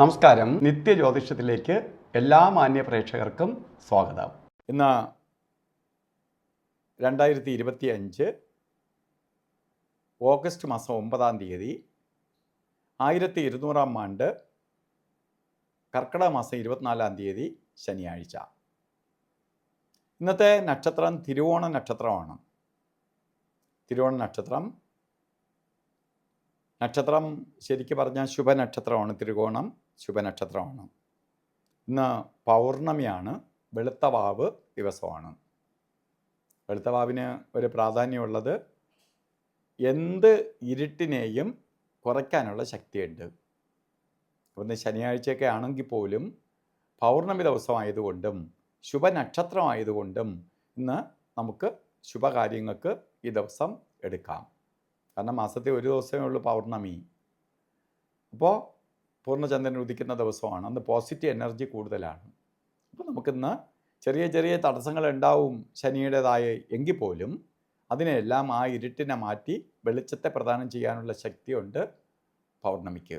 നമസ്കാരം. നിത്യജ്യോതിഷത്തിലേക്ക് എല്ലാ മാന്യ പ്രേക്ഷകർക്കും സ്വാഗതം. ഇന്ന് 2025 ഓഗസ്റ്റ് മാസം 9-ാം തീയതി 1200-ാം ആണ്ട് കർക്കിടക മാസം 24-ാം തീയതി ശനിയാഴ്ച. ഇന്നത്തെ നക്ഷത്രം തിരുവോണ നക്ഷത്രമാണ്. തിരുവോണ നക്ഷത്രം ശരിക്കും പറഞ്ഞാൽ ശുഭനക്ഷത്രമാണ്. തിരുവോണം ശുഭനക്ഷത്രമാണ്. ഇന്ന് പൗർണമിയാണ്. വെളുത്ത വാവ് ദിവസമാണ്. വെളുത്ത വാവിന് ഒരു പ്രാധാന്യമുള്ളത് എന്ത് ഇരുട്ടിനെയും കുറയ്ക്കാനുള്ള ശക്തിയുണ്ട്. ഒന്ന് ശനിയാഴ്ചയൊക്കെ ആണെങ്കിൽ പോലും പൗർണമി ദിവസമായതുകൊണ്ടും ശുഭനക്ഷത്രമായതുകൊണ്ടും ഇന്ന് നമുക്ക് ശുഭകാര്യങ്ങൾക്ക് ഈ ദിവസം എടുക്കാം. കാരണം മാസത്തിൽ ഒരു ദിവസമേ ഉള്ളൂ പൗർണമി. അപ്പോൾ പൂർണ്ണചന്ദ്രൻ ഉദിക്കുന്ന ദിവസമാണ്. അന്ന് പോസിറ്റീവ് എനർജി കൂടുതലാണ്. അപ്പോൾ നമുക്കിന്ന് ചെറിയ ചെറിയ തടസ്സങ്ങൾ ഉണ്ടാവും ശനിയുടേതായ എങ്കിൽ പോലും അതിനെല്ലാം ആ ഇരുട്ടിനെ മാറ്റി വെളിച്ചത്തെ പ്രദാനം ചെയ്യാനുള്ള ശക്തിയുണ്ട് പൗർണമിക്ക്.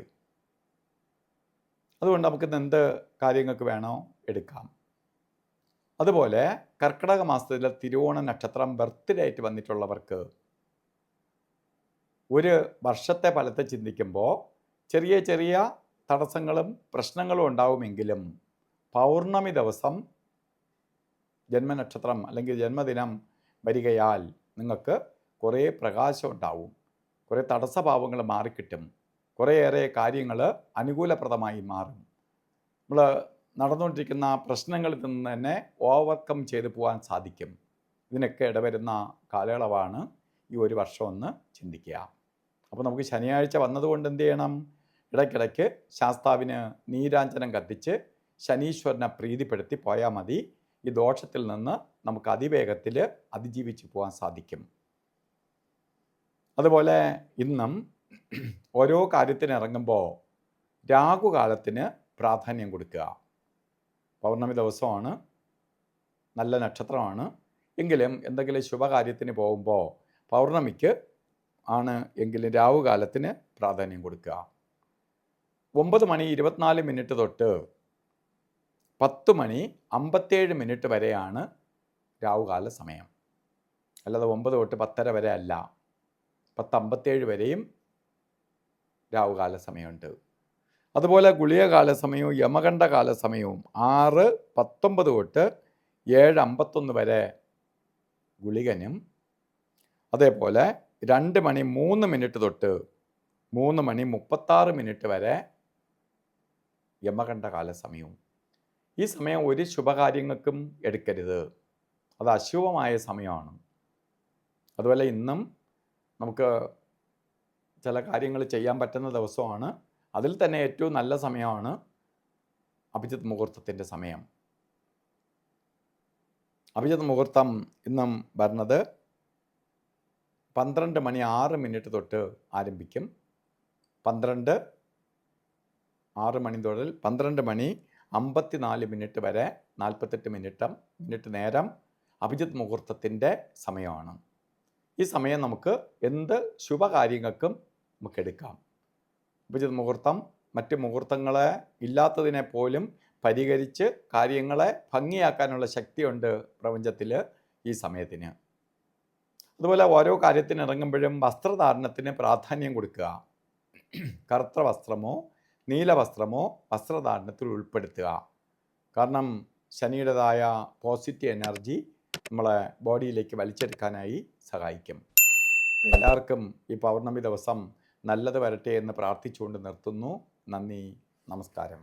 അതുകൊണ്ട് നമുക്കിന്ന് എന്ത് കാര്യങ്ങൾക്ക് വേണോ എടുക്കാം. അതുപോലെ കർക്കിടക മാസത്തിലെ തിരുവോണ നക്ഷത്രം ബർത്ത്ഡേ ആയിട്ട് വന്നിട്ടുള്ളവർക്ക് ഒരു വർഷത്തെ ഫലത്തെ ചിന്തിക്കുമ്പോൾ ചെറിയ ചെറിയ തടസ്സങ്ങളും പ്രശ്നങ്ങളും ഉണ്ടാവുമെങ്കിലും പൗർണമി ദിവസം ജന്മനക്ഷത്രം അല്ലെങ്കിൽ ജന്മദിനം വരികയാൽ നിങ്ങൾക്ക് കുറേ പ്രകാശം ഉണ്ടാവും. കുറേ തടസ്സഭാവങ്ങൾ മാറിക്കിട്ടും. കുറേയേറെ കാര്യങ്ങൾ അനുകൂലപ്രദമായി മാറും. നമ്മൾ നടന്നുകൊണ്ടിരിക്കുന്ന പ്രശ്നങ്ങളിൽ നിന്ന് തന്നെ ഓവർകം ചെയ്തു പോകാൻ സാധിക്കും. ഇതിനൊക്കെ ഇടവരുന്ന കാലയളവാണ് ഈ ഒരു വർഷമെന്ന് ചിന്തിക്കുക. അപ്പോൾ നമുക്ക് ശനിയാഴ്ച വന്നതുകൊണ്ട് എന്ത് ചെയ്യണം? ഇടയ്ക്കിടയ്ക്ക് ശാസ്താവിന് നീരാഞ്ജനം കത്തിച്ച് ശനീശ്വരനെ പ്രീതിപ്പെടുത്തി പോയാൽ മതി. ഈ ദോഷത്തിൽ നിന്ന് നമുക്ക് അതിവേഗത്തിൽ അതിജീവിച്ച് പോകാൻ സാധിക്കും. അതുപോലെ ഇന്നും ഓരോ കാര്യത്തിന് ഇറങ്ങുമ്പോൾ രാഹുകാലത്തിന് പ്രാധാന്യം കൊടുക്കുക. പൗർണമി ദിവസമാണ്, നല്ല നക്ഷത്രമാണ്. എങ്കിലും എന്തെങ്കിലും ശുഭകാര്യത്തിന് പോകുമ്പോൾ പൗർണമിക്ക് ആണ് എങ്കിലും രാഹുകാലത്തിന് പ്രാധാന്യം കൊടുക്കുക. 9:24 തൊട്ട് 10:57 വരെയാണ് രാഹുകാല സമയം. അല്ലാതെ 9 തൊട്ട് 10:30 വരെ അല്ല. 10:57 വരെയും രാഹുകാല സമയമുണ്ട്. അതുപോലെ ഗുളികകാല സമയവും യമകണ്ഠകാല സമയവും 6:19 തൊട്ട് 7:51 വരെ ഗുളികനും, അതേപോലെ 2:03 തൊട്ട് 3:36 വരെ യമകണ്ഠകാല സമയവും. ഈ സമയം ഒരു ശുഭകാര്യങ്ങൾക്കും എടുക്കരുത്. അത് അശുഭമായ സമയമാണ്. അതുപോലെ ഇന്നും നമുക്ക് ചില കാര്യങ്ങൾ ചെയ്യാൻ പറ്റുന്ന ദിവസമാണ്. അതിൽ തന്നെ ഏറ്റവും നല്ല സമയമാണ് അഭിജിത്ത് മുഹൂർത്തത്തിൻ്റെ സമയം. അഭിജിത്ത് മുഹൂർത്തം ഇന്നും വരുന്നത് 12:06 തൊട്ട് ആരംഭിക്കും. 6 മണി തൊട്ട് 12:54 വരെ 48 മിനിറ്റ് നേരം അഭിജിത്ത് മുഹൂർത്തത്തിൻ്റെ സമയമാണ്. ഈ സമയം നമുക്ക് എന്ത് ശുഭകാര്യങ്ങൾക്കും നമുക്ക് എടുക്കാം. അഭിജിത്ത് മുഹൂർത്തം മറ്റ് മുഹൂർത്തങ്ങളെ ഇല്ലാത്തതിനെ പോലും പരിഹരിച്ച് കാര്യങ്ങളെ ഭംഗിയാക്കാനുള്ള ശക്തിയുണ്ട് പ്രപഞ്ചത്തിൽ ഈ സമയത്തിന്. അതുപോലെ ഓരോ കാര്യത്തിന് ഇറങ്ങുമ്പോഴും വസ്ത്രധാരണത്തിന് പ്രാധാന്യം കൊടുക്കുക. കറുത്ത വസ്ത്രമോ നീല വസ്ത്രമോ വസ്ത്രധാരണത്തിൽ ഉൾപ്പെടുത്തുക. കാരണം ശനിയുടേതായ പോസിറ്റീവ് എനർജി നമ്മളെ ബോഡിയിലേക്ക് വലിച്ചെടുക്കാനായി സഹായിക്കും. എല്ലാവർക്കും ഈ പൗർണമി ദിവസം നല്ലത് വരട്ടെ എന്ന് പ്രാർത്ഥിച്ചുകൊണ്ട് നിർത്തുന്നു. നന്ദി, നമസ്കാരം.